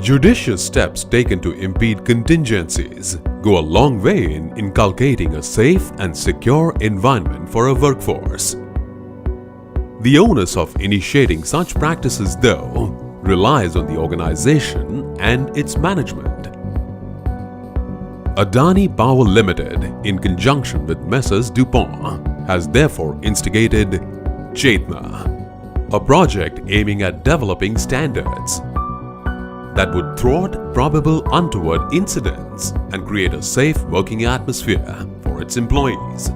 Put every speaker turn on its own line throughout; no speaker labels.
Judicious steps taken to impede contingencies go a long way in inculcating a safe and secure environment for a workforce. The onus of initiating such practices, though, relies on the organization and its management. Adani Power Limited, in conjunction with Messrs. Dupont, has therefore instigated Chetna, a project aiming at developing standards that would thwart probable untoward incidents and create a safe working atmosphere for its employees.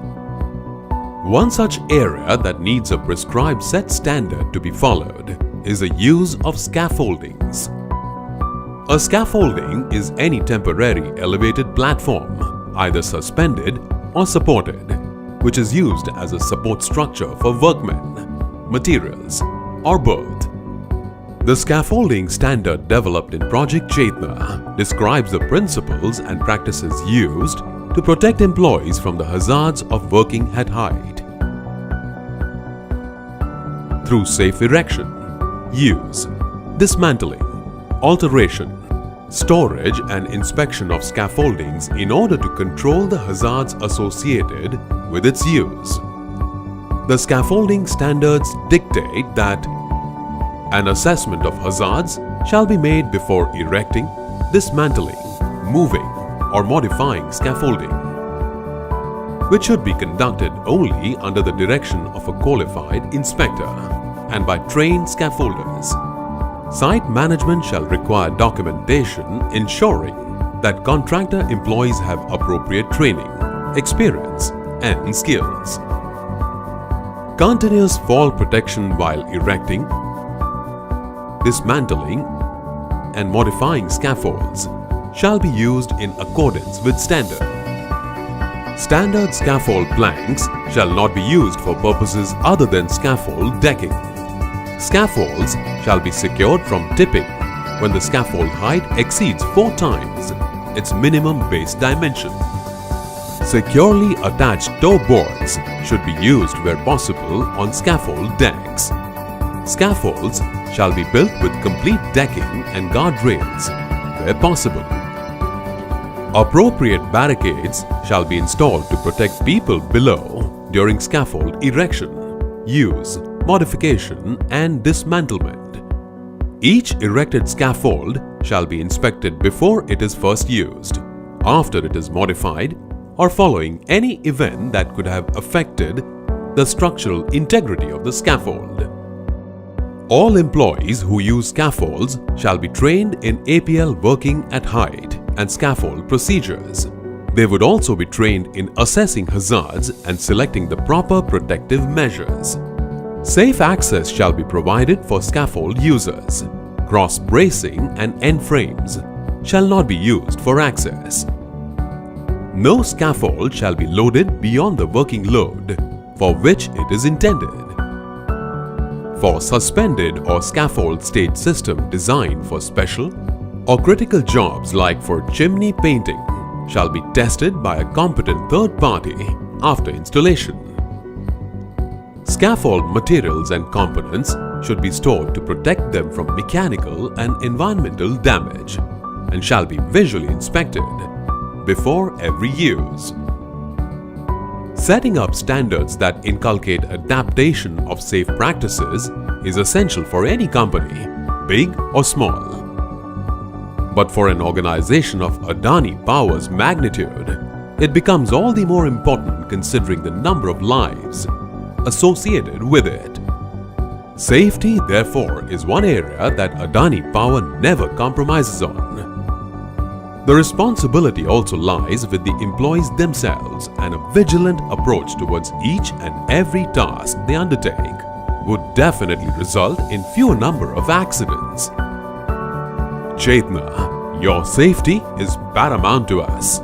One such area that needs a prescribed set standard to be followed is the use of scaffoldings. A scaffolding is any temporary elevated platform, either suspended or supported, which is used as a support structure for workmen, materials, or both. The scaffolding standard developed in Project Chetna describes the principles and practices used to protect employees from the hazards of working at height. Through safe erection, use, dismantling, alteration, storage and inspection of scaffoldings in order to control the hazards associated with its use. The scaffolding standards dictate that an assessment of hazards shall be made before erecting, dismantling, moving, or modifying scaffolding, which should be conducted only under the direction of a qualified inspector and by trained scaffolders. Site management shall require documentation ensuring that contractor employees have appropriate training, experience, and skills. Continuous fall protection while erecting, dismantling, and modifying scaffolds shall be used in accordance with standard. Standard scaffold planks shall not be used for purposes other than scaffold decking. Scaffolds shall be secured from tipping when the scaffold height exceeds 4 times its minimum base dimension. Securely attached toe boards should be used where possible on scaffold decks. Scaffolds shall be built with complete decking and guardrails where possible. Appropriate barricades shall be installed to protect people below during scaffold erection, use, modification and dismantlement. Each erected scaffold shall be inspected before it is first used, after it is modified, or following any event that could have affected the structural integrity of the scaffold. All employees who use scaffolds shall be trained in APL working at height and scaffold procedures. They would also be trained in assessing hazards and selecting the proper protective measures. Safe access shall be provided for scaffold users. Cross bracing and end frames shall not be used for access. No scaffold shall be loaded beyond the working load for which it is intended. For suspended or scaffold stage system designed for special or critical jobs like for chimney painting shall be tested by a competent third party after installation. Scaffold materials and components should be stored to protect them from mechanical and environmental damage and shall be visually inspected before every use. Setting up standards that inculcate adaptation of safe practices is essential for any company, big or small. But for an organization of Adani Power's magnitude, it becomes all the more important considering the number of lives associated with it. Safety, therefore, is one area that Adani Power never compromises on. The responsibility also lies with the employees themselves, and a vigilant approach towards each and every task they undertake would definitely result in fewer number of accidents. Chetna, your safety is paramount to us.